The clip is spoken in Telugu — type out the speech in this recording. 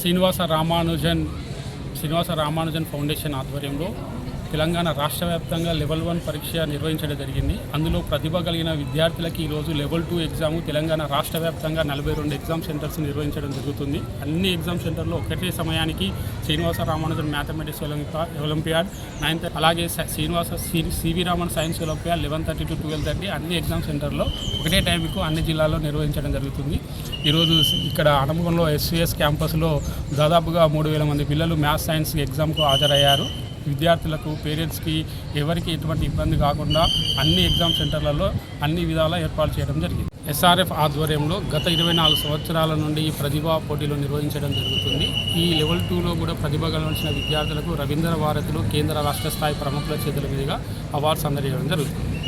శ్రీనివాస రామానుజన్ ఫౌండేషన్ ఆధ్వర్యంలో తెలంగాణ రాష్ట్ర వ్యాప్తంగా లెవెల్ 1 పరీక్ష నిర్వహించడం జరిగింది. అందులో ప్రతిభ కలిగిన విద్యార్థులకి ఈరోజు లెవెల్ 2 ఎగ్జాము తెలంగాణ రాష్ట్ర వ్యాప్తంగా 42 ఎగ్జామ్ సెంటర్స్ నిర్వహించడం జరుగుతుంది. అన్ని ఎగ్జామ్ సెంటర్లో ఒకటే సమయానికి Srinivasa Ramanujan mathematics olympiad 9th, అలాగే CV Raman science olympiad 11:30 to 12:30 అన్ని ఎగ్జామ్ సెంటర్లో ఒకటే టైంకు అన్ని జిల్లాల్లో నిర్వహించడం జరుగుతుంది. ఈరోజు ఇక్కడ అనమగంలో ఎస్విఎస్ క్యాంపస్లో దాదాపుగా 3,000 మంది పిల్లలు మ్యాథ్స్ సైన్స్ ఎగ్జామ్కు హాజరయ్యారు. విద్యార్థులకు, పేరెంట్స్కి ఎవరికి ఎటువంటి ఇబ్బంది కాకుండా అన్ని ఎగ్జామ్ సెంటర్లలో అన్ని విధాలా ఏర్పాటు చేయడం జరిగింది. ఎస్ఆర్ఎఫ్ ఆధ్వర్యంలో గత 24 సంవత్సరాల నుండి ఈ ప్రతిభా పోటీలు నిర్వహించడం జరుగుతుంది. ఈ లెవెల్ 2లో కూడా ప్రతిభ కల్పించిన విద్యార్థులకు రవీంద్ర భారతులు కేంద్ర రాష్ట్ర స్థాయి ప్రముఖుల చేతుల మీదుగా అవార్డ్స్ అందజేయడం జరుగుతుంది.